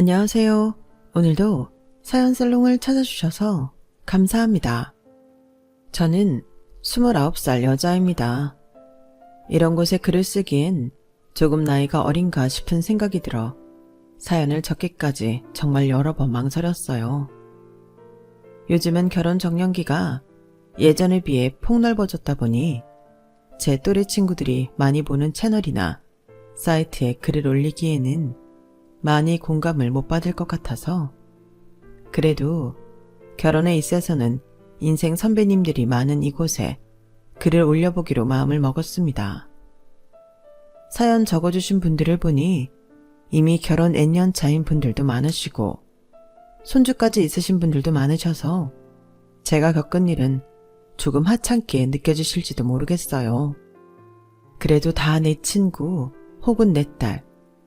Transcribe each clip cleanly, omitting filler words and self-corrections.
안녕하세요. 오늘도 사연살롱을 찾아주셔서 감사합니다. 저는 29살 여자입니다. 이런 곳에 글을 쓰기엔 조금 나이가 어린가 싶은 생각이 들어 사연을 적기까지 정말 여러 번 망설였어요. 요즘은 결혼 정년기가 예전에 비해 폭넓어졌다 보니 제 또래 친구들이 많이 보는 채널이나 사이트에 글을 올리기에는 많이 공감을 못 받을 것 같아서 그래도 결혼에 있어서는 인생 선배님들이 많은 이곳에 글을 올려보기로 마음을 먹었습니다. 사연 적어주신 분들을 보니 이미 결혼 N년 차인 분들도 많으시고 손주까지 있으신 분들도 많으셔서 제가 겪은 일은 조금 하찮게 느껴지실지도 모르겠어요. 그래도 다 내 친구 혹은 내 딸,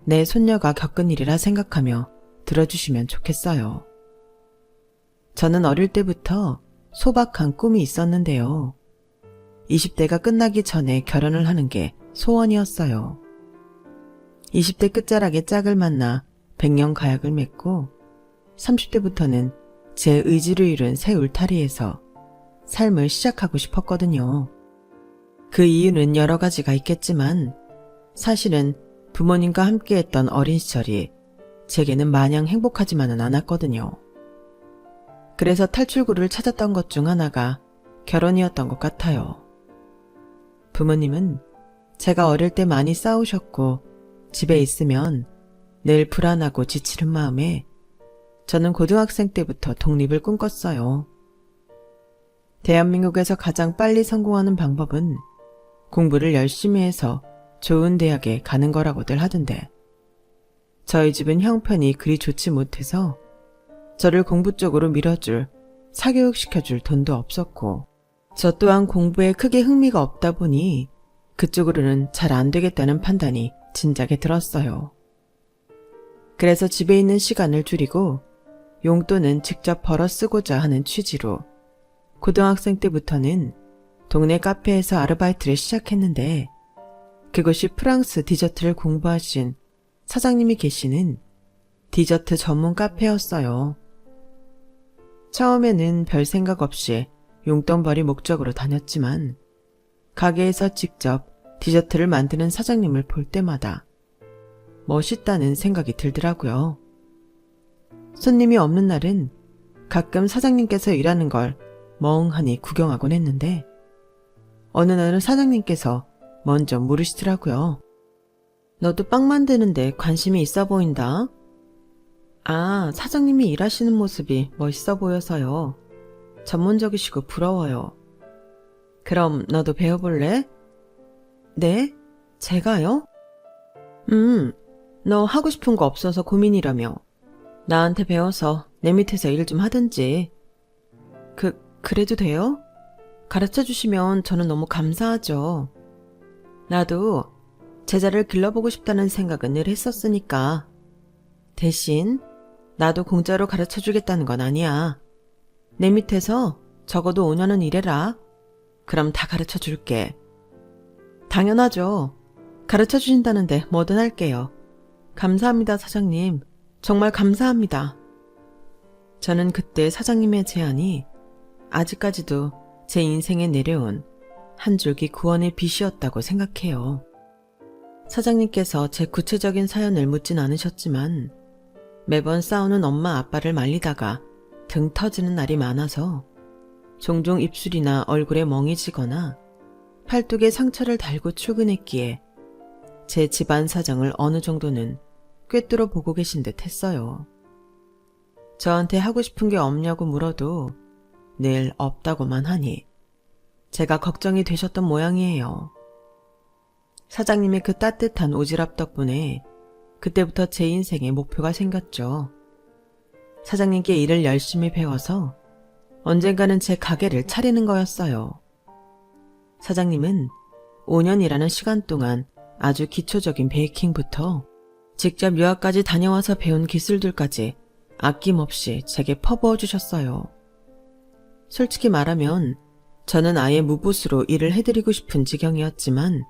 내 손녀가 겪은 일이라 생각하며 들어주시면 좋겠어요. 저는 어릴 때부터 소박한 꿈이 있었는데요. 20대가 끝나기 전에 결혼을 하는 게 소원이었어요. 20대 끝자락에 짝을 만나 백년가약을 맺고 30대부터는 제 의지를 이룬 새 울타리에서 삶을 시작하고 싶었거든요. 그 이유는 여러 가지가 있겠지만 사실은 부모님과 함께했던 어린 시절이 제게는 마냥 행복하지만은 않았거든요. 그래서 탈출구를 찾았던 것 중 하나가 결혼이었던 것 같아요. 부모님은 제가 어릴 때 많이 싸우셨고 집에 있으면 늘 불안하고 지치는 마음에 저는 고등학생 때부터 독립을 꿈꿨어요. 대한민국에서 가장 빨리 성공하는 방법은 공부를 열심히 해서 좋은 대학에 가는 거라고들 하던데 저희 집은 형편이 그리 좋지 못해서 저를 공부 쪽으로 밀어줄, 사교육시켜줄 돈도 없었고 저 또한 공부에 크게 흥미가 없다 보니 그쪽으로는 잘 안 되겠다는 판단이 진작에 들었어요. 그래서 집에 있는 시간을 줄이고 용돈은 직접 벌어 쓰고자 하는 취지로 고등학생 때부터는 동네 카페에서 아르바이트를 시작했는데 그것이 프랑스 디저트를 공부하신 사장님이 계시는 디저트 전문 카페였어요. 처음에는 별 생각 없이 용돈벌이 목적으로 다녔지만 가게에서 직접 디저트를 만드는 사장님을 볼 때마다 멋있다는 생각이 들더라고요. 손님이 없는 날은 가끔 사장님께서 일하는 걸 멍하니 구경하곤 했는데 어느 날은 사장님께서 먼저 물으시더라고요. 너도 빵 만드는데 관심이 있어 보인다. 아, 사장님이 일하시는 모습이 멋있어 보여서요. 전문적이시고 부러워요. 그럼 너도 배워볼래? 네? 제가요? 너 하고 싶은 거 없어서 고민이라며. 나한테 배워서 내 밑에서 일 좀 하든지. 그래도 돼요? 가르쳐주시면 저는 너무 감사하죠. 나도 제자를 길러보고 싶다는 생각은 늘 했었으니까. 대신 나도 공짜로 가르쳐주겠다는 건 아니야. 내 밑에서 적어도 5년은 일해라. 그럼 다 가르쳐줄게. 당연하죠. 가르쳐주신다는데 뭐든 할게요. 감사합니다, 사장님. 정말 감사합니다. 저는 그때 사장님의 제안이 아직까지도 제 인생에 내려온 한 줄기 구원의 빛이었다고 생각해요. 사장님께서 제 구체적인 사연을 묻진 않으셨지만 매번 싸우는 엄마 아빠를 말리다가 등 터지는 날이 많아서 종종 입술이나 얼굴에 멍이 지거나 팔뚝에 상처를 달고 출근했기에 제 집안 사정을 어느 정도는 꿰뚫어 보고 계신 듯 했어요. 저한테 하고 싶은 게 없냐고 물어도 늘 없다고만 하니 제가 걱정이 되셨던 모양이에요. 사장님의 그 따뜻한 오지랖 덕분에 그때부터 제 인생에 목표가 생겼죠. 사장님께 일을 열심히 배워서 언젠가는 제 가게를 차리는 거였어요. 사장님은 5년이라는 시간 동안 아주 기초적인 베이킹부터 직접 유학까지 다녀와서 배운 기술들까지 아낌없이 제게 퍼부어 주셨어요. 솔직히 말하면 저는 아예 무보수로 일을 해드리고 싶은 지경이었지만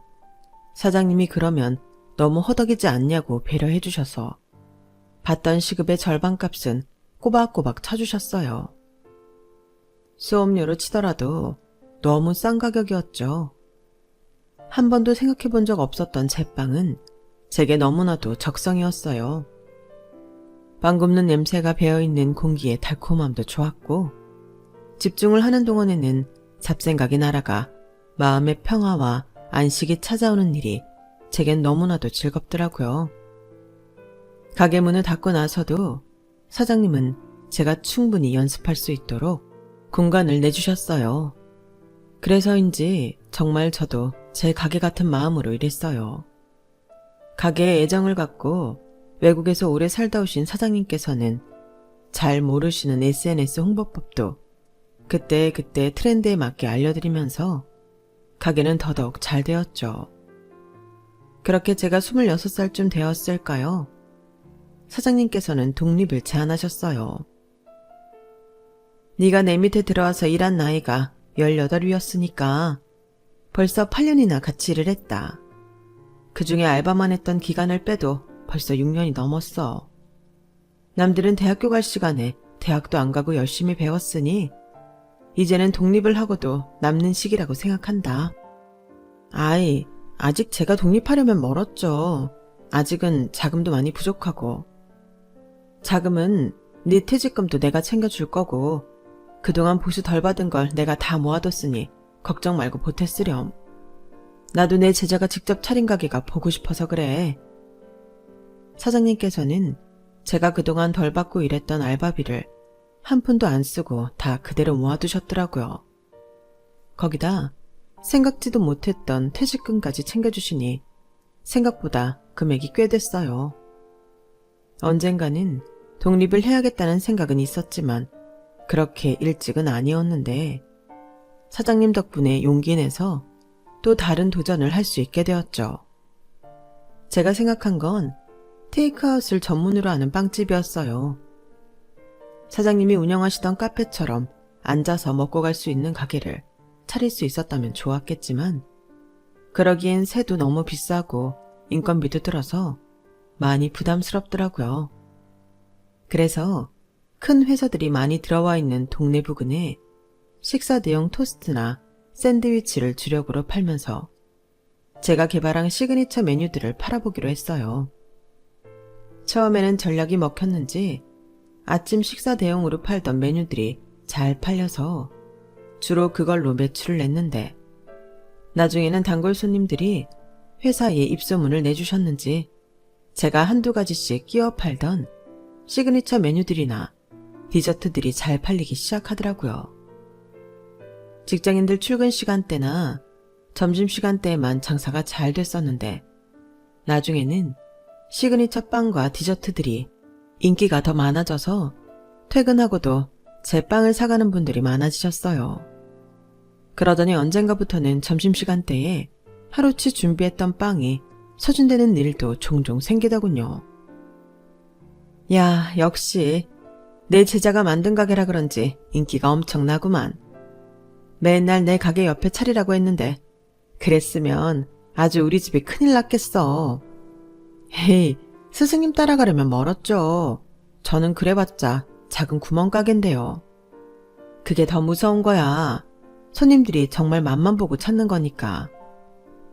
사장님이 그러면 너무 허덕이지 않냐고 배려해 주셔서 받던 시급의 절반값은 꼬박꼬박 쳐주셨어요. 수업료로 치더라도 너무 싼 가격이었죠. 한 번도 생각해 본 적 없었던 제빵은 제게 너무나도 적성이었어요. 빵 굽는 냄새가 배어있는 공기의 달콤함도 좋았고, 집중을 하는 동안에는 잡생각이 날아가 마음의 평화와 안식이 찾아오는 일이 제겐 너무나도 즐겁더라고요. 가게 문을 닫고 나서도 사장님은 제가 충분히 연습할 수 있도록 공간을 내주셨어요. 그래서인지 정말 저도 제 가게 같은 마음으로 일했어요. 가게에 애정을 갖고 외국에서 오래 살다 오신 사장님께서는 잘 모르시는 SNS 홍보법도 그때그때 트렌드에 맞게 알려드리면서 가게는 더더욱 잘 되었죠. 그렇게 제가 26살쯤 되었을까요? 사장님께서는 독립을 제안하셨어요. 네가 내 밑에 들어와서 일한 나이가 18이었으니까 벌써 8년이나 같이 일을 했다. 그중에 알바만 했던 기간을 빼도 벌써 6년이 넘었어. 남들은 대학교 갈 시간에 대학도 안 가고 열심히 배웠으니 이제는 독립을 하고도 남는 시기라고 생각한다. 아이, 아직 제가 독립하려면 멀었죠. 아직은 자금도 많이 부족하고. 자금은 네 퇴직금도 내가 챙겨줄 거고 그동안 보수 덜 받은 걸 내가 다 모아뒀으니 걱정 말고 보태 쓰렴. 나도 내 제자가 직접 차린 가게가 보고 싶어서 그래. 사장님께서는 제가 그동안 덜 받고 일했던 알바비를 한 푼도 안 쓰고 다 그대로 모아두셨더라고요. 거기다 생각지도 못했던 퇴직금까지 챙겨주시니 생각보다 금액이 꽤 됐어요. 언젠가는 독립을 해야겠다는 생각은 있었지만 그렇게 일찍은 아니었는데 사장님 덕분에 용기 내서 또 다른 도전을 할 수 있게 되었죠. 제가 생각한 건 테이크아웃을 전문으로 하는 빵집이었어요. 사장님이 운영하시던 카페처럼 앉아서 먹고 갈 수 있는 가게를 차릴 수 있었다면 좋았겠지만 그러기엔 세도 너무 비싸고 인건비도 들어서 많이 부담스럽더라고요. 그래서 큰 회사들이 많이 들어와 있는 동네 부근에 식사 대용 토스트나 샌드위치를 주력으로 팔면서 제가 개발한 시그니처 메뉴들을 팔아보기로 했어요. 처음에는 전략이 먹혔는지 아침 식사 대용으로 팔던 메뉴들이 잘 팔려서 주로 그걸로 매출을 냈는데 나중에는 단골 손님들이 회사에 입소문을 내주셨는지 제가 한두 가지씩 끼워 팔던 시그니처 메뉴들이나 디저트들이 잘 팔리기 시작하더라고요. 직장인들 출근 시간대나 점심시간대에만 장사가 잘 됐었는데 나중에는 시그니처 빵과 디저트들이 인기가 더 많아져서 퇴근하고도 제 빵을 사가는 분들이 많아지셨어요. 그러더니 언젠가부터는 점심시간대에 하루치 준비했던 빵이 소진되는 일도 종종 생기더군요. 야, 역시 내 제자가 만든 가게라 그런지 인기가 엄청나구만. 맨날 내 가게 옆에 차리라고 했는데 그랬으면 아주 우리 집이 큰일 났겠어. 헤이, 스승님 따라가려면 멀었죠. 저는 그래봤자 작은 구멍가게인데요. 그게 더 무서운 거야. 손님들이 정말 맛만 보고 찾는 거니까.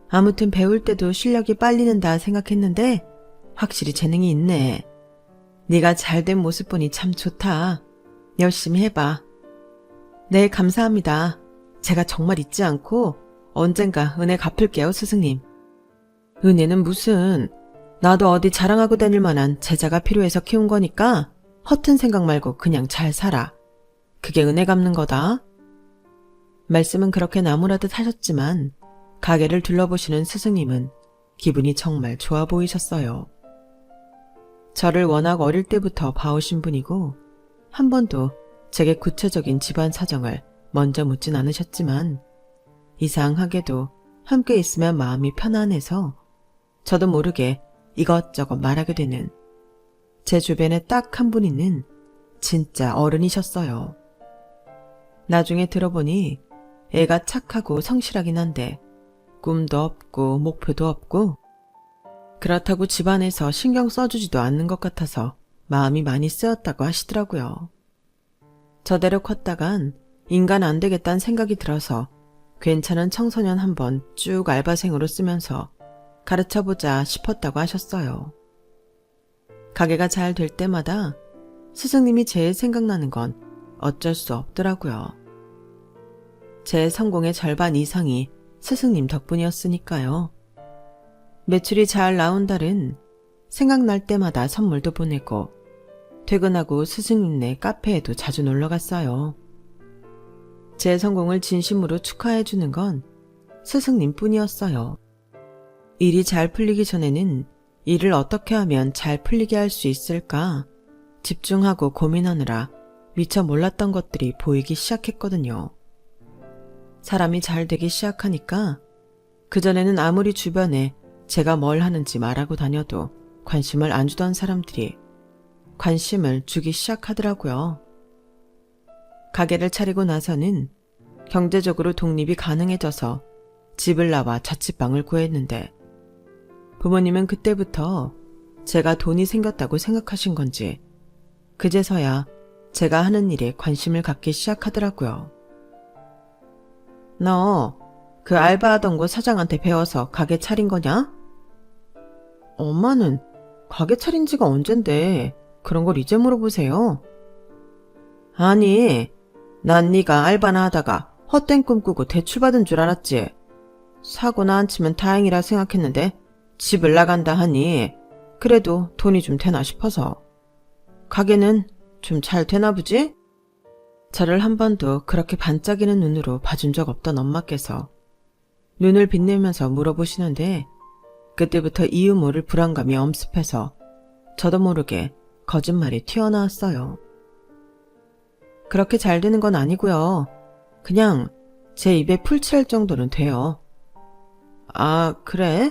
아무튼 배울 때도 실력이 빨리 는다 생각했는데 확실히 재능이 있네. 네가 잘된 모습 보니 참 좋다. 열심히 해봐. 네, 감사합니다. 제가 정말 잊지 않고 언젠가 은혜 갚을게요, 스승님. 은혜는 무슨, 나도 어디 자랑하고 다닐 만한 제자가 필요해서 키운 거니까 허튼 생각 말고 그냥 잘 살아. 그게 은혜 갚는 거다. 말씀은 그렇게 나무라듯 하셨지만 가게를 둘러보시는 스승님은 기분이 정말 좋아 보이셨어요. 저를 워낙 어릴 때부터 봐오신 분이고 한 번도 제게 구체적인 집안 사정을 먼저 묻진 않으셨지만 이상하게도 함께 있으면 마음이 편안해서 저도 모르게 이것저것 말하게 되는 제 주변에 딱 한 분이는 진짜 어른이셨어요. 나중에 들어보니 애가 착하고 성실하긴 한데 꿈도 없고 목표도 없고 그렇다고 집안에서 신경 써주지도 않는 것 같아서 마음이 많이 쓰였다고 하시더라고요. 저대로 컸다간 인간 안 되겠다는 생각이 들어서 괜찮은 청소년 한번 쭉 알바생으로 쓰면서 가르쳐보자 싶었다고 하셨어요. 가게가 잘 될 때마다 스승님이 제일 생각나는 건 어쩔 수 없더라고요. 제 성공의 절반 이상이 스승님 덕분이었으니까요. 매출이 잘 나온 달은 생각날 때마다 선물도 보내고 퇴근하고 스승님네 카페에도 자주 놀러갔어요. 제 성공을 진심으로 축하해주는 건 스승님 뿐이었어요. 일이 잘 풀리기 전에는 일을 어떻게 하면 잘 풀리게 할 수 있을까 집중하고 고민하느라 미처 몰랐던 것들이 보이기 시작했거든요. 사람이 잘 되기 시작하니까 그전에는 아무리 주변에 제가 뭘 하는지 말하고 다녀도 관심을 안 주던 사람들이 관심을 주기 시작하더라고요. 가게를 차리고 나서는 경제적으로 독립이 가능해져서 집을 나와 자취방을 구했는데 부모님은 그때부터 제가 돈이 생겼다고 생각하신 건지 그제서야 제가 하는 일에 관심을 갖기 시작하더라고요. 너 그 알바하던 곳 사장한테 배워서 가게 차린 거냐? 엄마는 가게 차린 지가 언젠데 그런 걸 이제 물어보세요. 아니, 난 네가 알바나 하다가 헛된 꿈 꾸고 대출받은 줄 알았지. 사고나 안 치면 다행이라 생각했는데 집을 나간다 하니 그래도 돈이 좀 되나 싶어서. 가게는 좀 잘 되나 보지? 저를 한 번도 그렇게 반짝이는 눈으로 봐준 적 없던 엄마께서 눈을 빛내면서 물어보시는데 그때부터 이유 모를 불안감이 엄습해서 저도 모르게 거짓말이 튀어나왔어요. 그렇게 잘 되는 건 아니고요. 그냥 제 입에 풀 칠할 정도는 돼요. 아, 그래?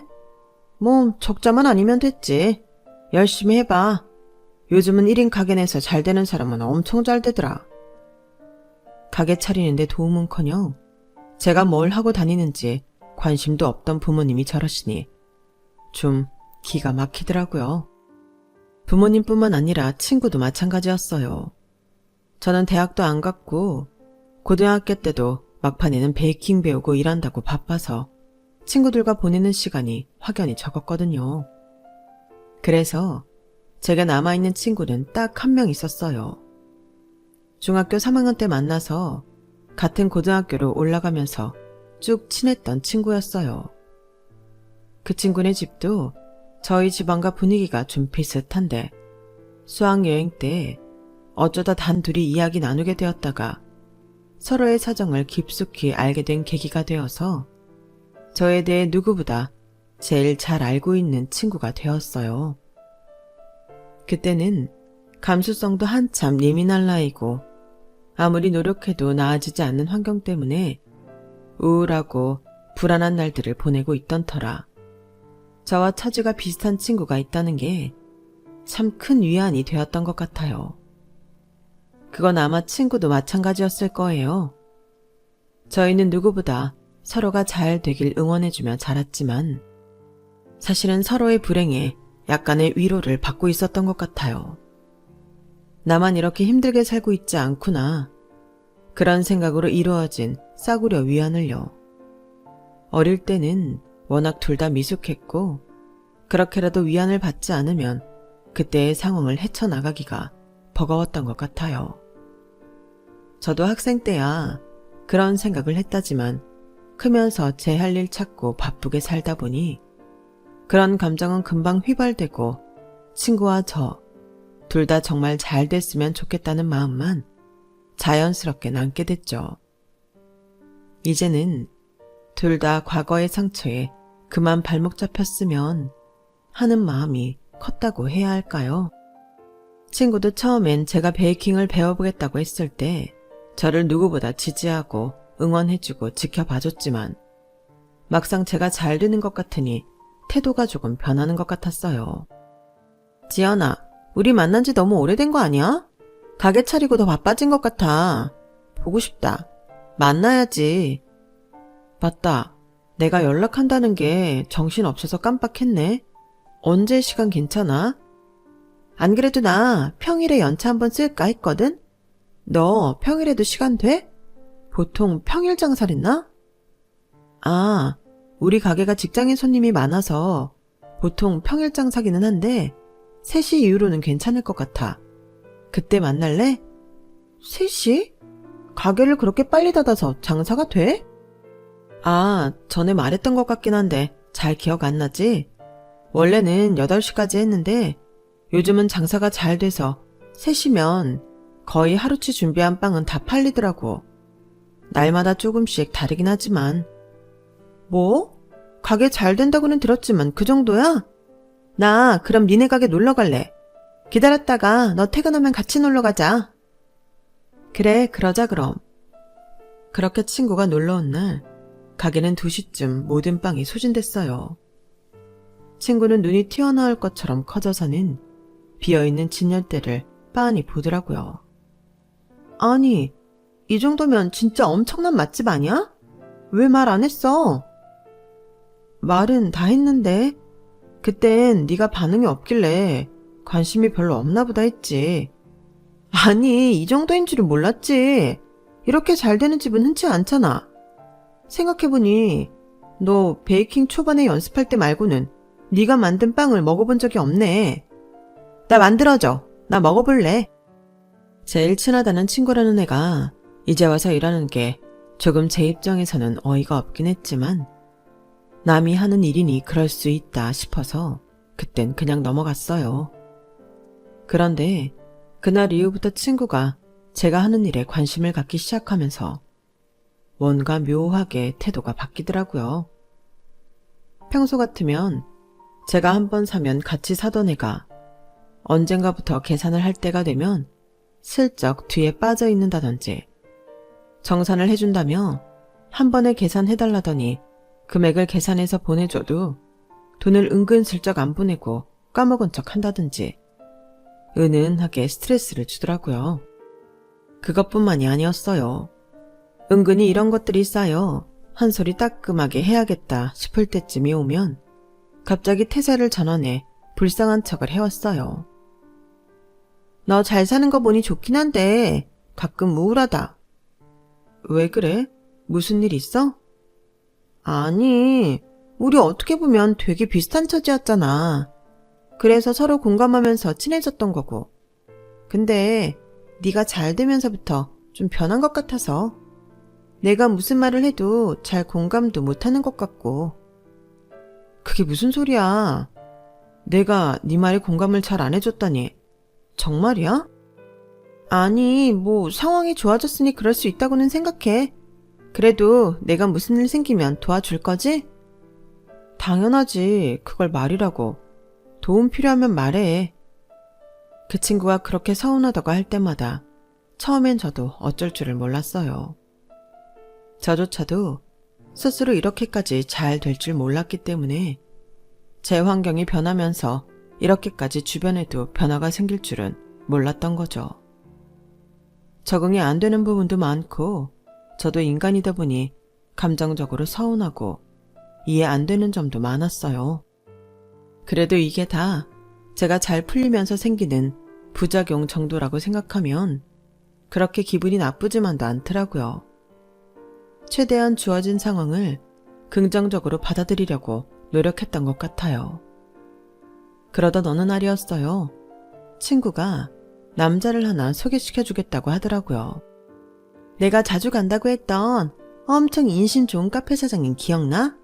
뭐 적자만 아니면 됐지. 열심히 해봐. 요즘은 1인 가게 내서 잘 되는 사람은 엄청 잘 되더라. 가게 차리는데 도움은커녕 제가 뭘 하고 다니는지 관심도 없던 부모님이 저러시니 좀 기가 막히더라고요. 부모님뿐만 아니라 친구도 마찬가지였어요. 저는 대학도 안 갔고 고등학교 때도 막판에는 베이킹 배우고 일한다고 바빠서 친구들과 보내는 시간이 확연히 적었거든요. 그래서 제가 남아있는 친구는 딱 한 명 있었어요. 중학교 3학년 때 만나서 같은 고등학교로 올라가면서 쭉 친했던 친구였어요. 그 친구네 집도 저희 집안과 분위기가 좀 비슷한데 수학여행 때 어쩌다 단둘이 이야기 나누게 되었다가 서로의 사정을 깊숙이 알게 된 계기가 되어서 저에 대해 누구보다 제일 잘 알고 있는 친구가 되었어요. 그때는 감수성도 한참 예민할 나이고 아무리 노력해도 나아지지 않는 환경 때문에 우울하고 불안한 날들을 보내고 있던 터라 저와 처지가 비슷한 친구가 있다는 게 참 큰 위안이 되었던 것 같아요. 그건 아마 친구도 마찬가지였을 거예요. 저희는 누구보다 서로가 잘 되길 응원해주며 자랐지만 사실은 서로의 불행에 약간의 위로를 받고 있었던 것 같아요. 나만 이렇게 힘들게 살고 있지 않구나. 그런 생각으로 이루어진 싸구려 위안을요. 어릴 때는 워낙 둘 다 미숙했고 그렇게라도 위안을 받지 않으면 그때의 상황을 헤쳐나가기가 버거웠던 것 같아요. 저도 학생 때야 그런 생각을 했다지만 크면서 제 할 일 찾고 바쁘게 살다 보니 그런 감정은 금방 휘발되고 친구와 저 둘 다 정말 잘 됐으면 좋겠다는 마음만 자연스럽게 남게 됐죠. 이제는 둘 다 과거의 상처에 그만 발목 잡혔으면 하는 마음이 컸다고 해야 할까요? 친구도 처음엔 제가 베이킹을 배워보겠다고 했을 때 저를 누구보다 지지하고 응원해주고 지켜봐줬지만 막상 제가 잘 되는 것 같으니 태도가 조금 변하는 것 같았어요. 지연아, 우리 만난 지 너무 오래된 거 아니야? 가게 차리고 더 바빠진 것 같아. 보고 싶다. 만나야지. 맞다. 내가 연락한다는 게 정신없어서 깜빡했네. 언제 시간 괜찮아? 안 그래도 나 평일에 연차 한번 쓸까 했거든? 너 평일에도 시간 돼? 보통 평일 장사를 했나? 아, 우리 가게가 직장인 손님이 많아서 보통 평일 장사기는 한데 3시 이후로는 괜찮을 것 같아. 그때 만날래? 3시? 가게를 그렇게 빨리 닫아서 장사가 돼? 아, 전에 말했던 것 같긴 한데 잘 기억 안 나지? 원래는 8시까지 했는데 요즘은 장사가 잘 돼서 3시면 거의 하루치 준비한 빵은 다 팔리더라고. 날마다 조금씩 다르긴 하지만. 뭐? 가게 잘 된다고는 들었지만 그 정도야? 나 그럼 니네 가게 놀러 갈래. 기다렸다가 너 퇴근하면 같이 놀러 가자. 그래, 그러자 그럼. 그렇게 친구가 놀러 온 날 가게는 2시쯤 모든 빵이 소진됐어요. 친구는 눈이 튀어나올 것처럼 커져서는 비어있는 진열대를 빤히 보더라고요. 아니, 이 정도면 진짜 엄청난 맛집 아니야? 왜 말 안 했어? 말은 다 했는데 그땐 네가 반응이 없길래 관심이 별로 없나 보다 했지. 아니, 이 정도인 줄은 몰랐지. 이렇게 잘 되는 집은 흔치 않잖아. 생각해보니 너 베이킹 초반에 연습할 때 말고는 네가 만든 빵을 먹어본 적이 없네. 나 만들어줘. 나 먹어볼래. 제일 친하다는 친구라는 애가 이제 와서 일하는 게 조금 제 입장에서는 어이가 없긴 했지만 남이 하는 일이니 그럴 수 있다 싶어서 그땐 그냥 넘어갔어요. 그런데 그날 이후부터 친구가 제가 하는 일에 관심을 갖기 시작하면서 뭔가 묘하게 태도가 바뀌더라고요. 평소 같으면 제가 한번 사면 같이 사던 애가 언젠가부터 계산을 할 때가 되면 슬쩍 뒤에 빠져 있는다든지 정산을 해준다며 한 번에 계산해달라더니 금액을 계산해서 보내줘도 돈을 은근슬쩍 안 보내고 까먹은 척 한다든지 은은하게 스트레스를 주더라고요. 그것뿐만이 아니었어요. 은근히 이런 것들이 쌓여 한 소리 따끔하게 해야겠다 싶을 때쯤이 오면 갑자기 태세를 전환해 불쌍한 척을 해왔어요. 너 잘 사는 거 보니 좋긴 한데 가끔 우울하다. 왜 그래? 무슨 일 있어? 아니, 우리 어떻게 보면 되게 비슷한 처지였잖아. 그래서 서로 공감하면서 친해졌던 거고. 근데 네가 잘 되면서부터 좀 변한 것 같아서 내가 무슨 말을 해도 잘 공감도 못하는 것 같고. 그게 무슨 소리야? 내가 네 말에 공감을 잘 안 해줬다니. 정말이야? 아니, 뭐 상황이 좋아졌으니 그럴 수 있다고는 생각해. 그래도 내가 무슨 일 생기면 도와줄 거지? 당연하지. 그걸 말이라고. 도움 필요하면 말해. 그 친구가 그렇게 서운하다고 할 때마다 처음엔 저도 어쩔 줄을 몰랐어요. 저조차도 스스로 이렇게까지 잘 될 줄 몰랐기 때문에 제 환경이 변하면서 이렇게까지 주변에도 변화가 생길 줄은 몰랐던 거죠. 적응이 안 되는 부분도 많고 저도 인간이다 보니 감정적으로 서운하고 이해 안 되는 점도 많았어요. 그래도 이게 다 제가 잘 풀리면서 생기는 부작용 정도라고 생각하면 그렇게 기분이 나쁘지만도 않더라고요. 최대한 주어진 상황을 긍정적으로 받아들이려고 노력했던 것 같아요. 그러던 어느 날이었어요. 친구가 남자를 하나 소개시켜주겠다고 하더라고요. 내가 자주 간다고 했던 엄청 인심 좋은 카페 사장님 기억나?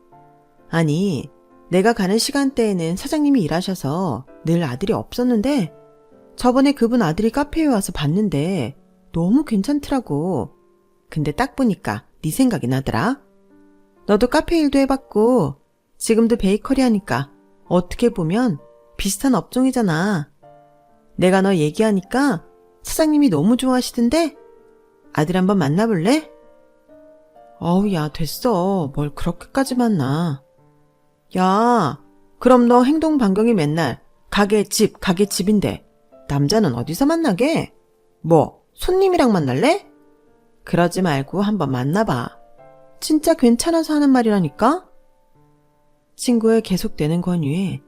아니, 내가 가는 시간대에는 사장님이 일하셔서 늘 아들이 없었는데 저번에 그분 아들이 카페에 와서 봤는데 너무 괜찮더라고. 근데 딱 보니까 네 생각이 나더라. 너도 카페 일도 해봤고 지금도 베이커리 하니까 어떻게 보면 비슷한 업종이잖아. 내가 너 얘기하니까 사장님이 너무 좋아하시던데 아들 한번 만나볼래? 어우, 야, 됐어. 뭘 그렇게까지 만나. 야, 그럼 너 행동 반경이 맨날 가게 집인데 남자는 어디서 만나게? 뭐, 손님이랑 만날래? 그러지 말고 한번 만나봐. 진짜 괜찮아서 하는 말이라니까? 친구의 계속되는 권유에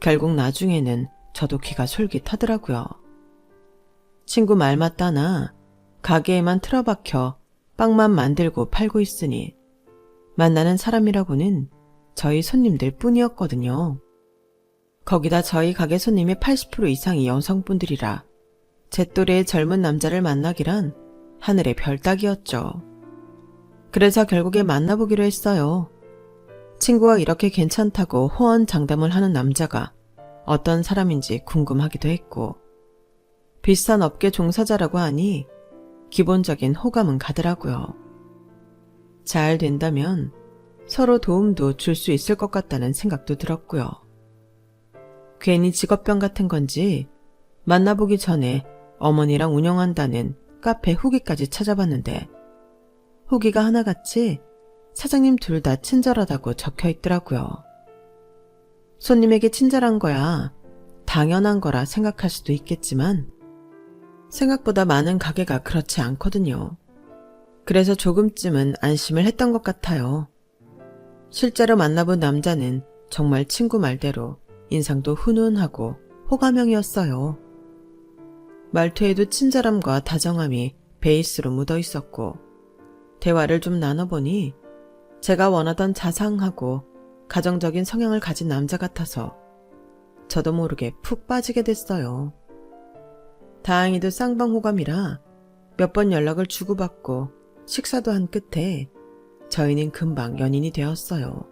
결국 나중에는 저도 귀가 솔깃하더라고요. 친구 말 맞다나 가게에만 틀어박혀 빵만 만들고 팔고 있으니 만나는 사람이라고는 저희 손님들 뿐이었거든요. 거기다 저희 가게 손님의 80% 이상이 여성분들이라 제 또래의 젊은 남자를 만나기란 하늘의 별 따기였죠. 그래서 결국에 만나보기로 했어요. 친구가 이렇게 괜찮다고 호언장담을 하는 남자가 어떤 사람인지 궁금하기도 했고, 비슷한 업계 종사자라고 하니 기본적인 호감은 가더라고요. 잘 된다면 서로 도움도 줄 수 있을 것 같다는 생각도 들었고요. 괜히 직업병 같은 건지 만나보기 전에 어머니랑 운영한다는 카페 후기까지 찾아봤는데 후기가 하나같이 사장님 둘 다 친절하다고 적혀 있더라고요. 손님에게 친절한 거야 당연한 거라 생각할 수도 있겠지만 생각보다 많은 가게가 그렇지 않거든요. 그래서 조금쯤은 안심을 했던 것 같아요. 실제로 만나본 남자는 정말 친구 말대로 인상도 훈훈하고 호감형이었어요. 말투에도 친절함과 다정함이 베이스로 묻어 있었고, 대화를 좀 나눠보니 제가 원하던 자상하고 가정적인 성향을 가진 남자 같아서 저도 모르게 푹 빠지게 됐어요. 다행히도 쌍방호감이라 몇 번 연락을 주고받고 식사도 한 끝에 저희는 금방 연인이 되었어요.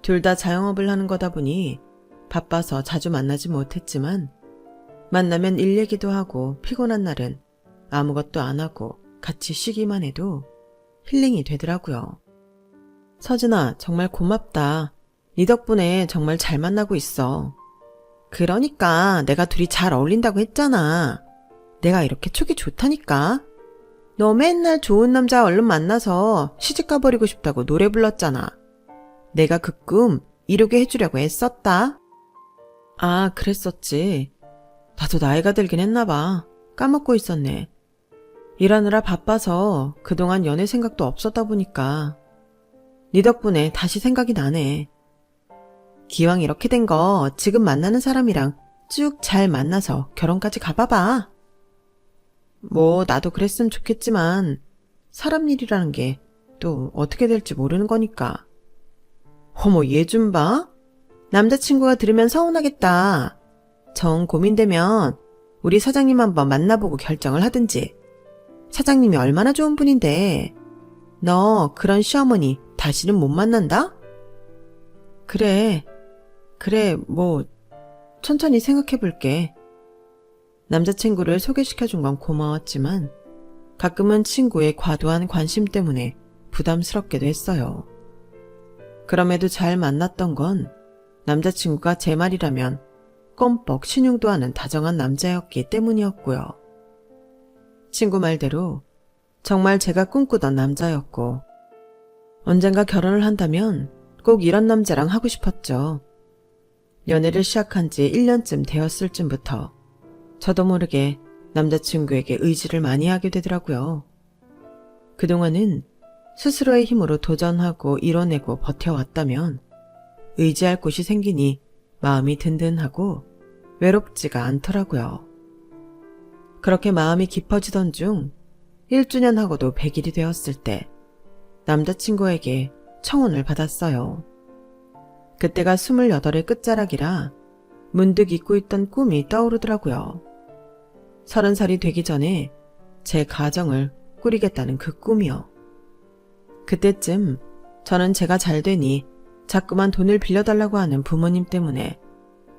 둘 다 자영업을 하는 거다 보니 바빠서 자주 만나지 못했지만 만나면 일 얘기도 하고 피곤한 날은 아무것도 안 하고 같이 쉬기만 해도 힐링이 되더라고요. 서진아, 정말 고맙다. 네 덕분에 정말 잘 만나고 있어. 그러니까 내가 둘이 잘 어울린다고 했잖아. 내가 이렇게 촉이 좋다니까. 너 맨날 좋은 남자 얼른 만나서 시집가버리고 싶다고 노래 불렀잖아. 내가 그 꿈 이루게 해주려고 애썼다. 아, 그랬었지. 나도 나이가 들긴 했나봐. 까먹고 있었네. 일하느라 바빠서 그동안 연애 생각도 없었다 보니까 네 덕분에 다시 생각이 나네. 기왕 이렇게 된 거 지금 만나는 사람이랑 쭉 잘 만나서 결혼까지 가봐봐. 뭐 나도 그랬으면 좋겠지만 사람 일이라는 게 또 어떻게 될지 모르는 거니까. 어머, 얘 좀 봐. 남자친구가 들으면 서운하겠다. 정 고민되면 우리 사장님 한번 만나보고 결정을 하든지. 사장님이 얼마나 좋은 분인데. 너 그런 시어머니 다시는 못 만난다? 그래, 뭐 천천히 생각해볼게. 남자친구를 소개시켜준 건 고마웠지만 가끔은 친구의 과도한 관심 때문에 부담스럽기도 했어요. 그럼에도 잘 만났던 건 남자친구가 제 말이라면 껌뻑 신용도 하는 다정한 남자였기 때문이었고요. 친구 말대로 정말 제가 꿈꾸던 남자였고 언젠가 결혼을 한다면 꼭 이런 남자랑 하고 싶었죠. 연애를 시작한 지 1년쯤 되었을 쯤부터 저도 모르게 남자친구에게 의지를 많이 하게 되더라고요. 그동안은 스스로의 힘으로 도전하고 이뤄내고 버텨왔다면 의지할 곳이 생기니 마음이 든든하고 외롭지가 않더라고요. 그렇게 마음이 깊어지던 중 1주년하고도 100일이 되었을 때 남자친구에게 청혼을 받았어요. 그때가 28의 끝자락이라 문득 잊고 있던 꿈이 떠오르더라고요. 30살이 되기 전에 제 가정을 꾸리겠다는 그 꿈이요. 그때쯤 저는 제가 잘 되니 자꾸만 돈을 빌려달라고 하는 부모님 때문에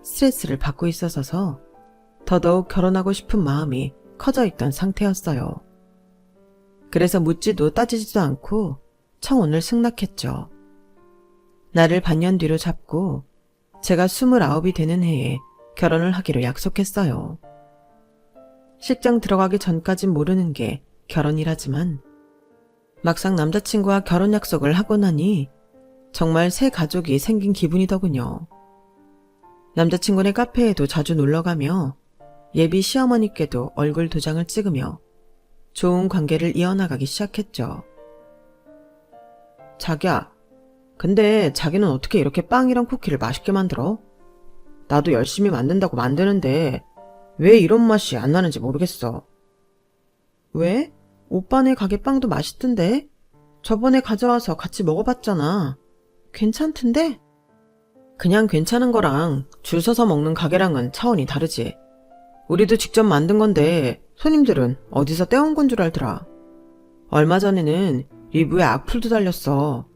스트레스를 받고 있어서 더더욱 결혼하고 싶은 마음이 커져 있던 상태였어요. 그래서 묻지도 따지지도 않고 청혼을 승낙했죠. 나를 반년 뒤로 잡고 제가 29이 되는 해에 결혼을 하기로 약속했어요. 식장 들어가기 전까진 모르는 게 결혼이라지만 막상 남자친구와 결혼 약속을 하고 나니 정말 새 가족이 생긴 기분이더군요. 남자친구네 카페에도 자주 놀러가며 예비 시어머니께도 얼굴 도장을 찍으며 좋은 관계를 이어나가기 시작했죠. 자기야, 근데 자기는 어떻게 이렇게 빵이랑 쿠키를 맛있게 만들어? 나도 열심히 만든다고 만드는데 왜 이런 맛이 안 나는지 모르겠어. 왜? 오빠네 가게 빵도 맛있던데? 저번에 가져와서 같이 먹어봤잖아. 괜찮던데? 그냥 괜찮은 거랑 줄 서서 먹는 가게랑은 차원이 다르지. 우리도 직접 만든 건데 손님들은 어디서 떼온 건 줄 알더라. 얼마 전에는 리뷰에 악플도 달렸어.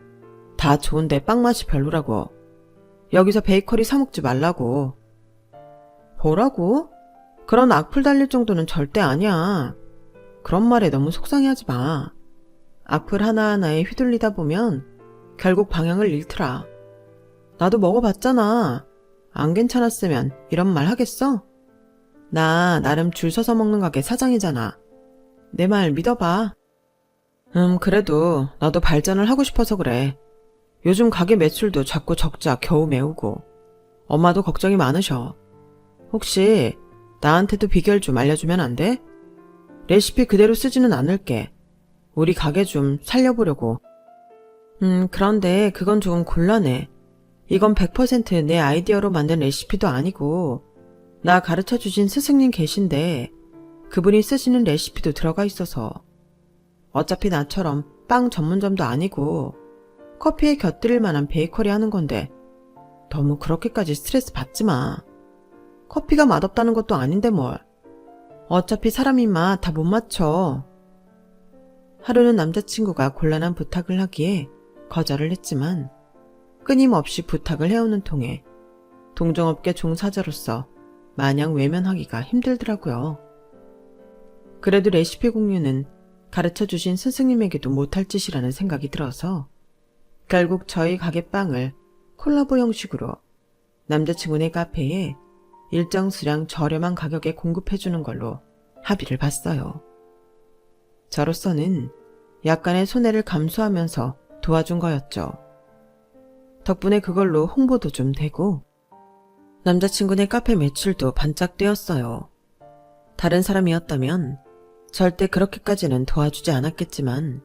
다 좋은데 빵 맛이 별로라고. 여기서 베이커리 사 먹지 말라고. 뭐라고? 그런 악플 달릴 정도는 절대 아니야. 그런 말에 너무 속상해하지 마. 악플 하나하나에 휘둘리다 보면 결국 방향을 잃더라. 나도 먹어봤잖아. 안 괜찮았으면 이런 말 하겠어? 나 나름 줄 서서 먹는 가게 사장이잖아. 내 말 믿어봐. 그래도 나도 발전을 하고 싶어서 그래. 요즘 가게 매출도 자꾸 적자 겨우 메우고 엄마도 걱정이 많으셔. 혹시 나한테도 비결 좀 알려주면 안 돼? 레시피 그대로 쓰지는 않을게. 우리 가게 좀 살려보려고. 그런데 그건 조금 곤란해. 이건 100% 내 아이디어로 만든 레시피도 아니고 나 가르쳐주신 스승님 계신데 그분이 쓰시는 레시피도 들어가 있어서 어차피 나처럼 빵 전문점도 아니고 커피에 곁들일 만한 베이커리 하는 건데 너무 그렇게까지 스트레스 받지 마. 커피가 맛없다는 것도 아닌데 뭘. 어차피 사람 입맛 다 못 맞춰. 하루는 남자친구가 곤란한 부탁을 하기에 거절을 했지만 끊임없이 부탁을 해오는 통에 동종업계 종사자로서 마냥 외면하기가 힘들더라고요. 그래도 레시피 공유는 가르쳐주신 스승님에게도 못할 짓이라는 생각이 들어서 결국 저희 가게 빵을 콜라보 형식으로 남자친구네 카페에 일정 수량 저렴한 가격에 공급해주는 걸로 합의를 봤어요. 저로서는 약간의 손해를 감수하면서 도와준 거였죠. 덕분에 그걸로 홍보도 좀 되고 남자친구네 카페 매출도 반짝 뛰었어요. 다른 사람이었다면 절대 그렇게까지는 도와주지 않았겠지만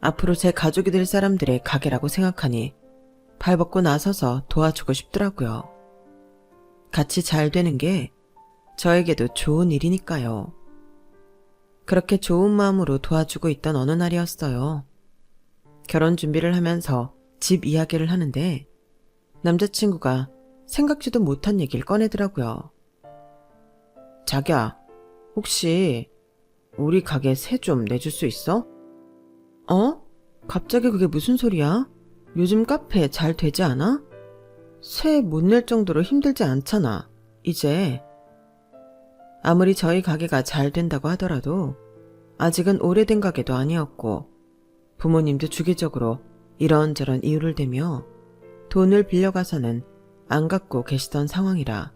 앞으로 제 가족이 될 사람들의 가게라고 생각하니 발벗고 나서서 도와주고 싶더라고요. 같이 잘 되는 게 저에게도 좋은 일이니까요. 그렇게 좋은 마음으로 도와주고 있던 어느 날이었어요. 결혼 준비를 하면서 집 이야기를 하는데 남자친구가 생각지도 못한 얘기를 꺼내더라고요. 자기야, 혹시 우리 가게 세 좀 내줄 수 있어? 어? 갑자기 그게 무슨 소리야? 요즘 카페 잘 되지 않아? 세 못 낼 정도로 힘들지 않잖아, 이제. 아무리 저희 가게가 잘 된다고 하더라도 아직은 오래된 가게도 아니었고 부모님도 주기적으로 이런저런 이유를 대며 돈을 빌려가서는 안 갖고 계시던 상황이라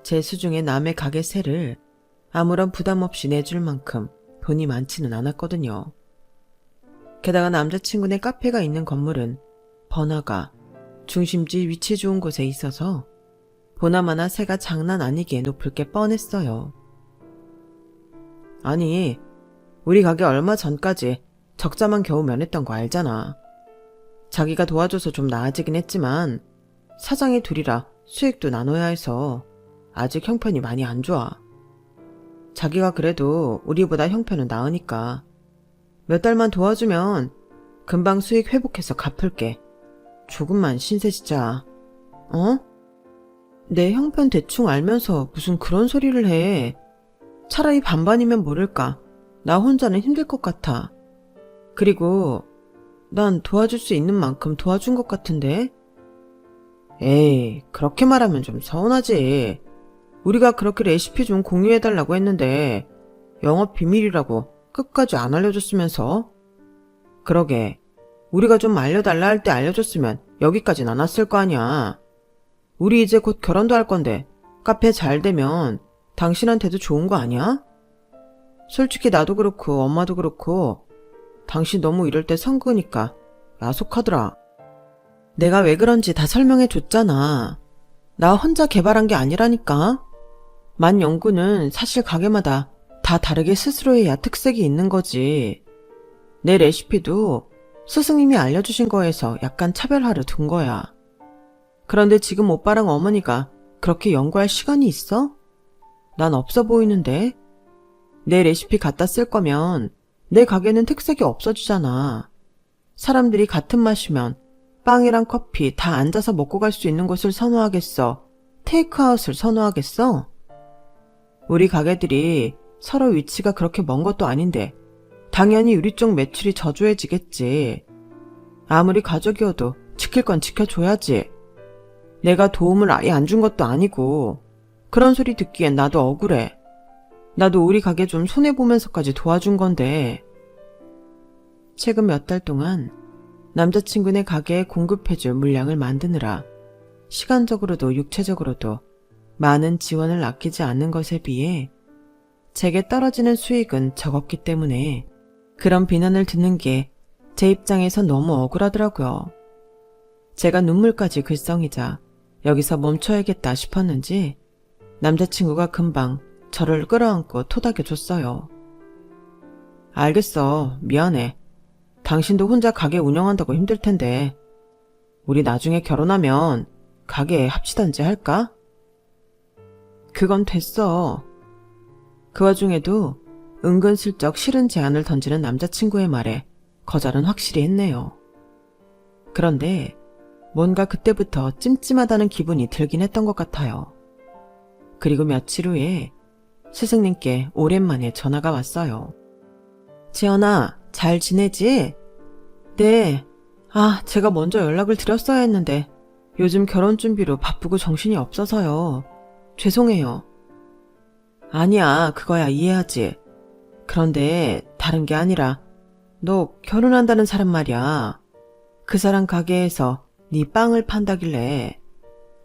제 수중에 남의 가게 세를 아무런 부담 없이 내줄 만큼 돈이 많지는 않았거든요. 게다가 남자친구네 카페가 있는 건물은 번화가, 중심지 위치 좋은 곳에 있어서 보나마나 세가 장난 아니게 높을 게 뻔했어요. 아니, 우리 가게 얼마 전까지 적자만 겨우 면했던 거 알잖아. 자기가 도와줘서 좀 나아지긴 했지만 사장이 둘이라 수익도 나눠야 해서 아직 형편이 많이 안 좋아. 자기가 그래도 우리보다 형편은 나으니까 몇 달만 도와주면 금방 수익 회복해서 갚을게. 조금만 신세지자. 어? 내 형편 대충 알면서 무슨 그런 소리를 해. 차라리 반반이면 모를까. 나 혼자는 힘들 것 같아. 그리고 난 도와줄 수 있는 만큼 도와준 것 같은데? 에이, 그렇게 말하면 좀 서운하지. 우리가 그렇게 레시피 좀 공유해달라고 했는데 영업 비밀이라고 끝까지 안 알려줬으면서. 그러게, 우리가 좀 알려달라 할 때 알려줬으면 여기까진 안 왔을 거 아니야. 우리 이제 곧 결혼도 할 건데 카페 잘 되면 당신한테도 좋은 거 아니야? 솔직히 나도 그렇고 엄마도 그렇고 당신 너무 이럴 때 선 그으니까 야속하더라. 내가 왜 그런지 다 설명해 줬잖아. 나 혼자 개발한 게 아니라니까. 만 연구는 사실 가게마다 다 다르게 스스로의 특색이 있는 거지. 내 레시피도 스승님이 알려주신 거에서 약간 차별화를 둔 거야. 그런데 지금 오빠랑 어머니가 그렇게 연구할 시간이 있어? 난 없어 보이는데. 내 레시피 갖다 쓸 거면 내 가게는 특색이 없어지잖아. 사람들이 같은 맛이면 빵이랑 커피 다 앉아서 먹고 갈 수 있는 곳을 선호하겠어? 테이크아웃을 선호하겠어? 우리 가게들이 서로 위치가 그렇게 먼 것도 아닌데 당연히 우리 쪽 매출이 저조해지겠지. 아무리 가족이어도 지킬 건 지켜줘야지. 내가 도움을 아예 안 준 것도 아니고 그런 소리 듣기엔 나도 억울해. 나도 우리 가게 좀 손해보면서까지 도와준 건데. 최근 몇 달 동안 남자친구네 가게에 공급해줄 물량을 만드느라 시간적으로도 육체적으로도 많은 지원을 아끼지 않는 것에 비해 제게 떨어지는 수익은 적었기 때문에 그런 비난을 듣는 게 제 입장에서 너무 억울하더라고요. 제가 눈물까지 글썽이자 여기서 멈춰야겠다 싶었는지 남자친구가 금방 저를 끌어안고 토닥여줬어요. 알겠어. 미안해. 당신도 혼자 가게 운영한다고 힘들 텐데 우리 나중에 결혼하면 가게에 합치던지 할까? 그건 됐어. 그 와중에도 은근슬쩍 싫은 제안을 던지는 남자친구의 말에 거절은 확실히 했네요. 그런데 뭔가 그때부터 찜찜하다는 기분이 들긴 했던 것 같아요. 그리고 며칠 후에 스승님께 오랜만에 전화가 왔어요. 지연아, 잘 지내지? 네. 제가 먼저 연락을 드렸어야 했는데 요즘 결혼 준비로 바쁘고 정신이 없어서요. 죄송해요. 아니야, 그거야 이해하지. 그런데 다른 게 아니라 너 결혼한다는 사람 말이야. 그 사람 가게에서 네 빵을 판다길래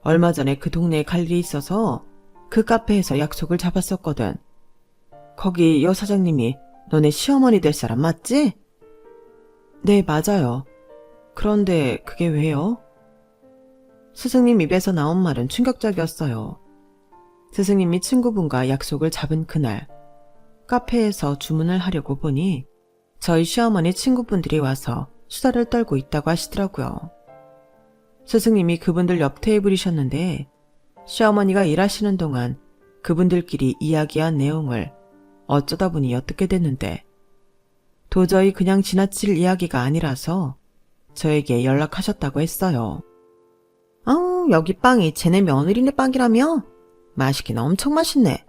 얼마 전에 그 동네에 갈 일이 있어서 그 카페에서 약속을 잡았었거든. 거기 여 사장님이 너네 시어머니 될 사람 맞지? 네, 맞아요. 그런데 그게 왜요? 스승님 입에서 나온 말은 충격적이었어요. 스승님이 친구분과 약속을 잡은 그날 카페에서 주문을 하려고 보니 저희 시어머니 친구분들이 와서 수다를 떨고 있다고 하시더라고요. 스승님이 그분들 옆 테이블이셨는데 시어머니가 일하시는 동안 그분들끼리 이야기한 내용을 어쩌다 보니 엿듣게 됐는데 도저히 그냥 지나칠 이야기가 아니라서 저에게 연락하셨다고 했어요. 여기 빵이 쟤네 며느리네 빵이라며? 맛있긴 엄청 맛있네.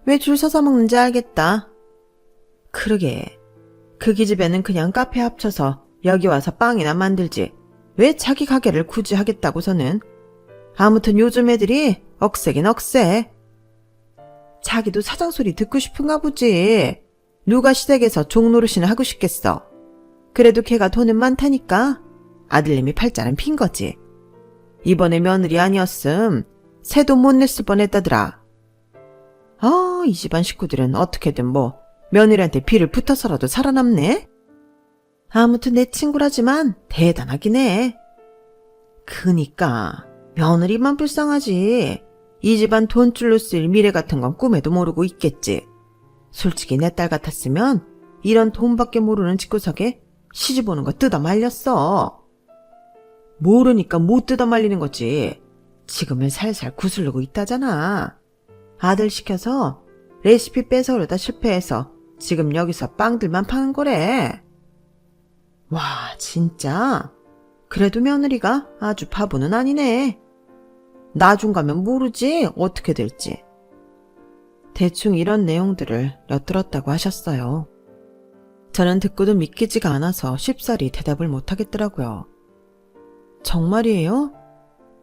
왜 줄 서서 먹는지 알겠다. 그러게. 그 기집애는 그냥 카페 합쳐서 여기 와서 빵이나 만들지. 왜 자기 가게를 굳이 하겠다고서는. 아무튼 요즘 애들이 억세긴 억세. 자기도 사장 소리 듣고 싶은가 보지. 누가 시댁에서 종노릇이나 하고 싶겠어. 그래도 걔가 돈은 많다니까 아들님이 팔자는 핀 거지. 이번에 며느리 아니었음 새 돈 못 냈을 뻔했다더라. 이 집안 식구들은 어떻게든 며느리한테 비를 붙어서라도 살아남네. 아무튼 내 친구라지만 대단하긴 해. 그니까 며느리만 불쌍하지. 이 집안 돈줄로 쓰일 미래 같은 건 꿈에도 모르고 있겠지. 솔직히 내 딸 같았으면 이런 돈밖에 모르는 집구석에 시집 오는 거 뜯어 말렸어. 모르니까 못 뜯어 말리는 거지. 지금은 살살 구슬르고 있다잖아. 아들 시켜서 레시피 뺏어오려다 실패해서 지금 여기서 빵들만 파는 거래. 와, 진짜? 그래도 며느리가 아주 바보는 아니네. 나중 가면 모르지 어떻게 될지. 대충 이런 내용들을 엿들었다고 하셨어요. 저는 듣고도 믿기지가 않아서 쉽사리 대답을 못하겠더라고요. 정말이에요?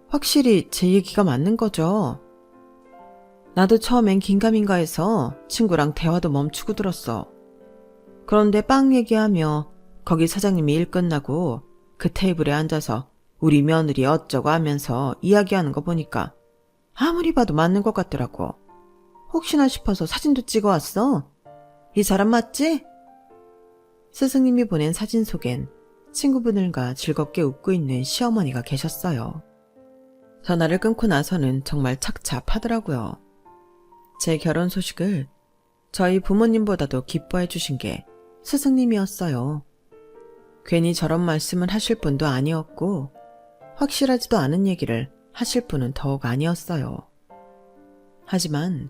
확실히 제 얘기가 맞는 거죠? 나도 처음엔 긴가민가 해서 친구랑 대화도 멈추고 들었어. 그런데 빵 얘기하며 거기 사장님이 일 끝나고 그 테이블에 앉아서 우리 며느리 어쩌고 하면서 이야기하는 거 보니까 아무리 봐도 맞는 것 같더라고. 혹시나 싶어서 사진도 찍어왔어. 이 사람 맞지? 스승님이 보낸 사진 속엔 친구분들과 즐겁게 웃고 있는 시어머니가 계셨어요. 전화를 끊고 나서는 정말 착잡하더라고요. 제 결혼 소식을 저희 부모님보다도 기뻐해 주신 게 스승님이었어요. 괜히 저런 말씀을 하실 분도 아니었고 확실하지도 않은 얘기를 하실 분은 더욱 아니었어요. 하지만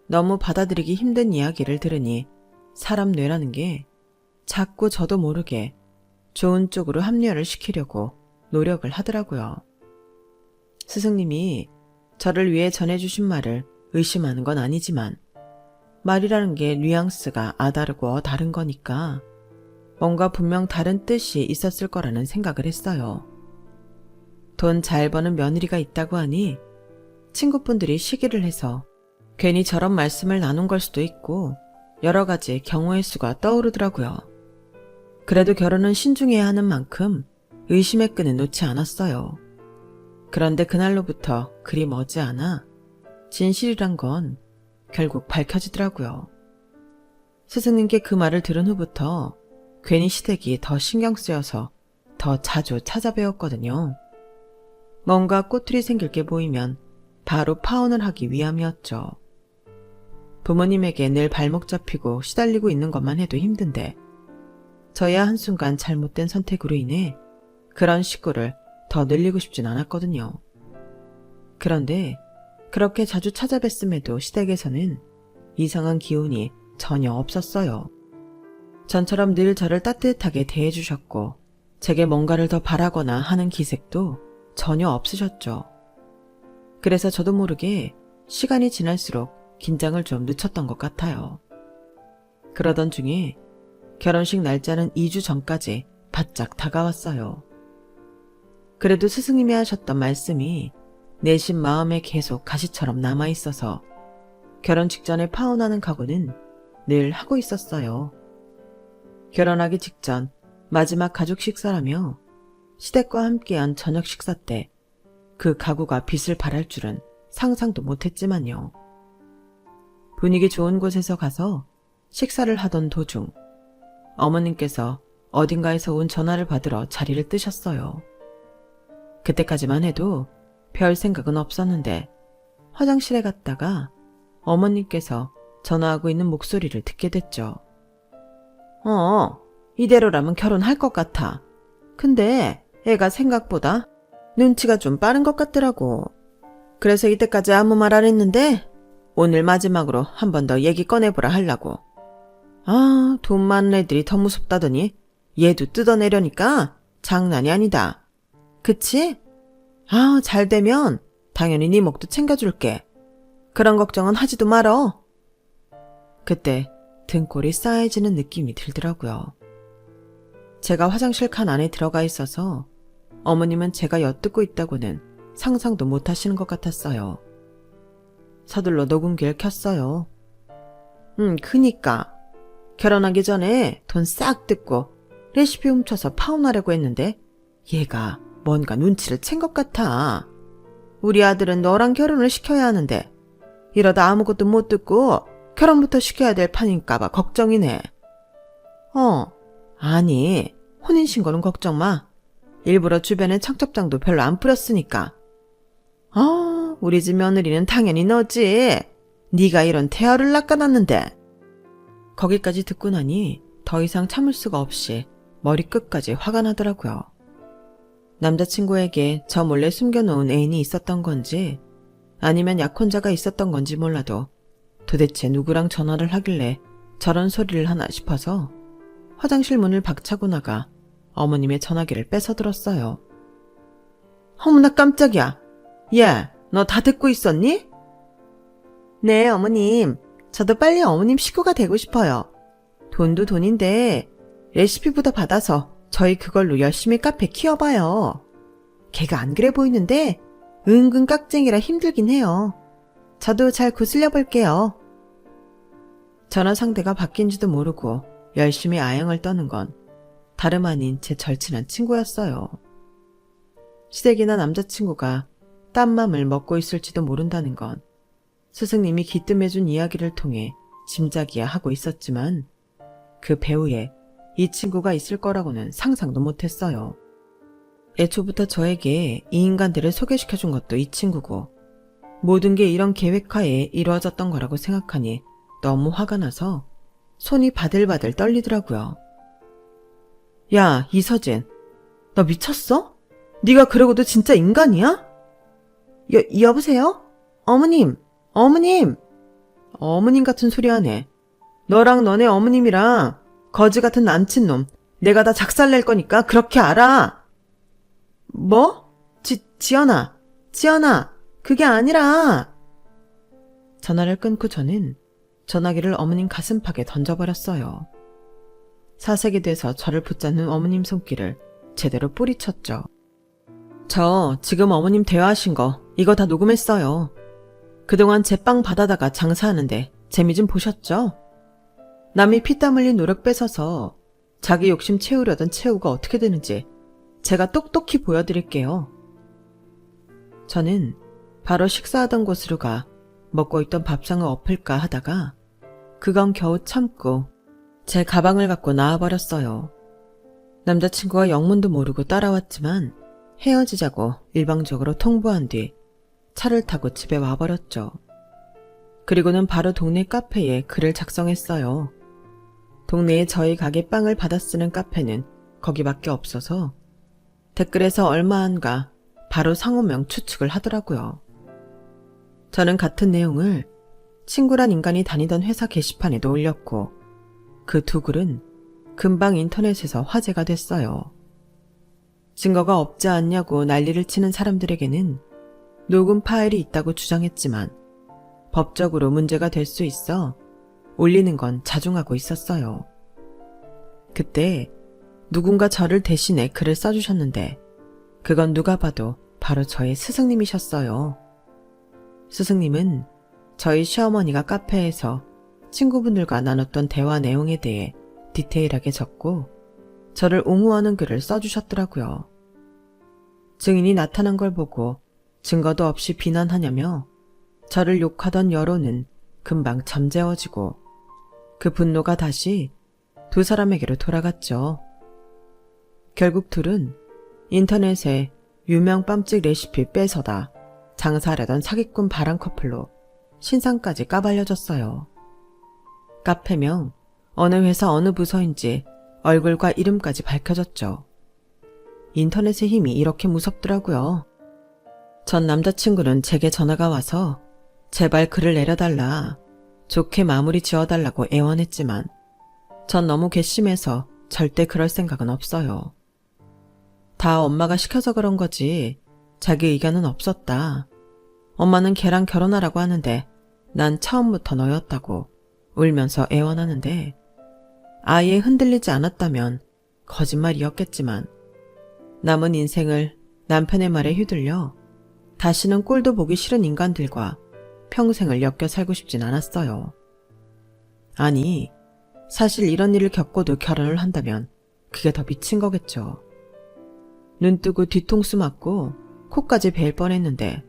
너무 받아들이기 힘든 이야기를 들으니 사람 뇌라는 게 자꾸 저도 모르게 좋은 쪽으로 합리화를 시키려고 노력을 하더라고요. 스승님이 저를 위해 전해주신 말을 의심하는 건 아니지만 말이라는 게 뉘앙스가 아다르고 다른 거니까 뭔가 분명 다른 뜻이 있었을 거라는 생각을 했어요. 돈 잘 버는 며느리가 있다고 하니 친구분들이 시기를 해서 괜히 저런 말씀을 나눈 걸 수도 있고 여러 가지 경우의 수가 떠오르더라고요. 그래도 결혼은 신중해야 하는 만큼 의심의 끈은 놓지 않았어요. 그런데 그날로부터 그리 머지않아 진실이란 건 결국 밝혀지더라고요. 스승님께 그 말을 들은 후부터 괜히 시댁이 더 신경 쓰여서 더 자주 찾아뵈었거든요. 뭔가 꼬투리 생길 게 보이면 바로 파혼을 하기 위함이었죠. 부모님에게 늘 발목 잡히고 시달리고 있는 것만 해도 힘든데 저야 한순간 잘못된 선택으로 인해 그런 식구를 더 늘리고 싶진 않았거든요. 그런데 그렇게 자주 찾아뵀음에도 시댁에서는 이상한 기운이 전혀 없었어요. 전처럼 늘 저를 따뜻하게 대해주셨고 제게 뭔가를 더 바라거나 하는 기색도 전혀 없으셨죠. 그래서 저도 모르게 시간이 지날수록 긴장을 좀 늦췄던 것 같아요. 그러던 중에 결혼식 날짜는 2주 전까지 바짝 다가왔어요. 그래도 스승님이 하셨던 말씀이 내심 마음에 계속 가시처럼 남아있어서 결혼 직전에 파혼하는 각오는 늘 하고 있었어요. 결혼하기 직전 마지막 가족 식사라며 시댁과 함께한 저녁 식사 때 그 가구가 빛을 발할 줄은 상상도 못했지만요. 분위기 좋은 곳에서 가서 식사를 하던 도중 어머님께서 어딘가에서 온 전화를 받으러 자리를 뜨셨어요. 그때까지만 해도 별 생각은 없었는데 화장실에 갔다가 어머님께서 전화하고 있는 목소리를 듣게 됐죠. 이대로라면 결혼할 것 같아. 근데 애가 생각보다 눈치가 좀 빠른 것 같더라고. 그래서 이때까지 아무 말 안 했는데 오늘 마지막으로 한 번 더 얘기 꺼내보라 하려고. 돈 많은 애들이 더 무섭다더니 얘도 뜯어내려니까 장난이 아니다. 그치? 잘 되면 당연히 네 목도 챙겨줄게. 그런 걱정은 하지도 말어. 그때 등골이 싸해지는 느낌이 들더라고요. 제가 화장실 칸 안에 들어가 있어서 어머님은 제가 엿듣고 있다고는 상상도 못 하시는 것 같았어요. 서둘러 녹음기를 켰어요. 그니까 결혼하기 전에 돈 싹 뜯고 레시피 훔쳐서 파혼하려고 했는데 얘가 뭔가 눈치를 챈 것 같아. 우리 아들은 너랑 결혼을 시켜야 하는데 이러다 아무것도 못 듣고 결혼부터 시켜야 될 판인가봐 걱정이네. 아니 혼인신고는 걱정 마. 일부러 주변에 청첩장도 별로 안 뿌렸으니까. 우리 집 며느리는 당연히 너지. 네가 이런 태아를 낚아놨는데. 거기까지 듣고 나니 더 이상 참을 수가 없이 머리끝까지 화가 나더라고요. 남자친구에게 저 몰래 숨겨놓은 애인이 있었던 건지 아니면 약혼자가 있었던 건지 몰라도 도대체 누구랑 전화를 하길래 저런 소리를 하나 싶어서 화장실 문을 박차고 나가 어머님의 전화기를 뺏어 들었어요. 어머나 깜짝이야. 야, 너 다 듣고 있었니? 네, 어머님. 저도 빨리 어머님 식구가 되고 싶어요. 돈도 돈인데 레시피부터 받아서 저희 그걸로 열심히 카페 키워봐요. 걔가 안 그래 보이는데 은근 깍쟁이라 힘들긴 해요. 저도 잘 구슬려 볼게요. 전화 상대가 바뀐지도 모르고 열심히 아영을 떠는 건 다름 아닌 제 절친한 친구였어요. 시댁이나 남자친구가 딴 맘을 먹고 있을지도 모른다는 건 스승님이 기뜸해준 이야기를 통해 짐작이야 하고 있었지만 그 배후에 이 친구가 있을 거라고는 상상도 못했어요. 애초부터 저에게 이 인간들을 소개시켜준 것도 이 친구고 모든 게 이런 계획하에 이루어졌던 거라고 생각하니 너무 화가 나서 손이 바들바들 떨리더라고요. 야, 이서진, 너 미쳤어? 네가 그러고도 진짜 인간이야? 여보세요? 어머님, 어머님! 어머님 같은 소리 하네. 너랑 너네 어머님이랑 거지 같은 남친놈 내가 다 작살낼 거니까 그렇게 알아. 뭐? 지연아, 그게 아니라. 전화를 끊고 저는 전화기를 어머님 가슴팍에 던져버렸어요. 사색이 돼서 저를 붙잡는 어머님 손길을 제대로 뿌리쳤죠. 저 지금 어머님 대화하신 거 이거 다 녹음했어요. 그동안 제 빵 받아다가 장사하는데 재미 좀 보셨죠? 남이 피땀 흘린 노력 뺏어서 자기 욕심 채우려던 채우가 어떻게 되는지 제가 똑똑히 보여드릴게요. 저는 바로 식사하던 곳으로 가 먹고 있던 밥상을 엎을까 하다가 그건 겨우 참고 제 가방을 갖고 나와버렸어요. 남자친구가 영문도 모르고 따라왔지만 헤어지자고 일방적으로 통보한 뒤 차를 타고 집에 와버렸죠. 그리고는 바로 동네 카페에 글을 작성했어요. 동네에 저희 가게 빵을 받아 쓰는 카페는 거기밖에 없어서 댓글에서 얼마 안가 바로 상호명 추측을 하더라고요. 저는 같은 내용을 친구란 인간이 다니던 회사 게시판에도 올렸고 그 두 글은 금방 인터넷에서 화제가 됐어요. 증거가 없지 않냐고 난리를 치는 사람들에게는 녹음 파일이 있다고 주장했지만 법적으로 문제가 될 수 있어 올리는 건 자중하고 있었어요. 그때 누군가 저를 대신해 글을 써주셨는데 그건 누가 봐도 바로 저의 스승님이셨어요. 스승님은 저희 시어머니가 카페에서 친구분들과 나눴던 대화 내용에 대해 디테일하게 적고 저를 옹호하는 글을 써주셨더라고요. 증인이 나타난 걸 보고 증거도 없이 비난하냐며 저를 욕하던 여론은 금방 잠재워지고 그 분노가 다시 두 사람에게로 돌아갔죠. 결국 둘은 인터넷에 유명 빵집 레시피 뺏어다 장사하려던 사기꾼 바람 커플로 신상까지 까발려졌어요. 카페명, 어느 회사 어느 부서인지 얼굴과 이름까지 밝혀졌죠. 인터넷의 힘이 이렇게 무섭더라고요. 전 남자친구는 제게 전화가 와서 제발 글을 내려달라, 좋게 마무리 지어달라고 애원했지만 전 너무 괘씸해서 절대 그럴 생각은 없어요. 다 엄마가 시켜서 그런 거지 자기 의견은 없었다. 엄마는 걔랑 결혼하라고 하는데 난 처음부터 너였다고 울면서 애원하는데 아예 흔들리지 않았다면 거짓말이었겠지만 남은 인생을 남편의 말에 휘둘려 다시는 꼴도 보기 싫은 인간들과 평생을 엮여 살고 싶진 않았어요. 아니, 사실 이런 일을 겪고도 결혼을 한다면 그게 더 미친 거겠죠. 눈 뜨고 뒤통수 맞고 코까지 베일 뻔했는데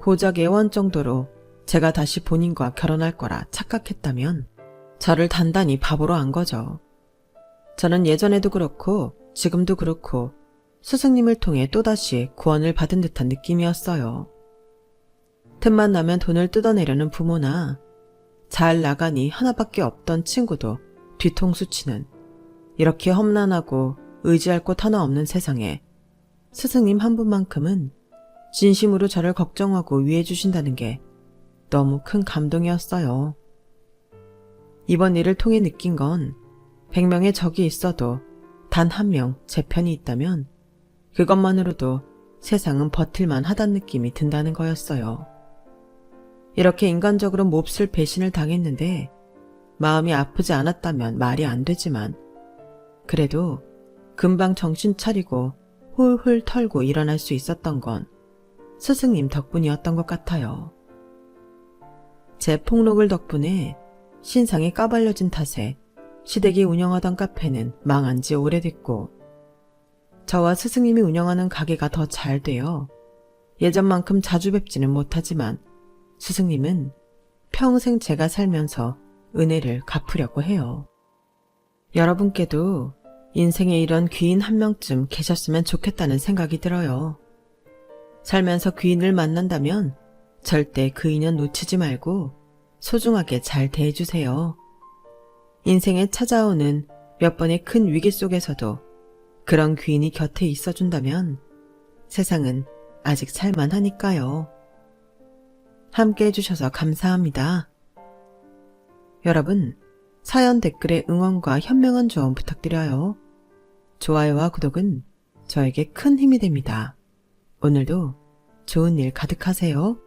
고작 애원 정도로 제가 다시 본인과 결혼할 거라 착각했다면 저를 단단히 바보로 안 거죠. 저는 예전에도 그렇고 지금도 그렇고 스승님을 통해 또다시 구원을 받은 듯한 느낌이었어요. 틈만 나면 돈을 뜯어내려는 부모나 잘 나가니 하나밖에 없던 친구도 뒤통수 치는 이렇게 험난하고 의지할 곳 하나 없는 세상에 스승님 한 분만큼은 진심으로 저를 걱정하고 위해 주신다는 게 너무 큰 감동이었어요. 이번 일을 통해 느낀 건 100명의 적이 있어도 단 한 명 제 편이 있다면 그것만으로도 세상은 버틸만 하단 느낌이 든다는 거였어요. 이렇게 인간적으로 몹쓸 배신을 당했는데 마음이 아프지 않았다면 말이 안 되지만 그래도 금방 정신 차리고 훌훌 털고 일어날 수 있었던 건 스승님 덕분이었던 것 같아요. 제 폭로글 덕분에 신상이 까발려진 탓에 시댁이 운영하던 카페는 망한 지 오래됐고 저와 스승님이 운영하는 가게가 더 잘 되어 예전만큼 자주 뵙지는 못하지만 스승님은 평생 제가 살면서 은혜를 갚으려고 해요. 여러분께도 인생에 이런 귀인 한 명쯤 계셨으면 좋겠다는 생각이 들어요. 살면서 귀인을 만난다면 절대 그 인연 놓치지 말고 소중하게 잘 대해주세요. 인생에 찾아오는 몇 번의 큰 위기 속에서도 그런 귀인이 곁에 있어준다면 세상은 아직 살만하니까요. 함께 해주셔서 감사합니다. 여러분, 사연 댓글에 응원과 현명한 조언 부탁드려요. 좋아요와 구독은 저에게 큰 힘이 됩니다. 오늘도 좋은 일 가득하세요.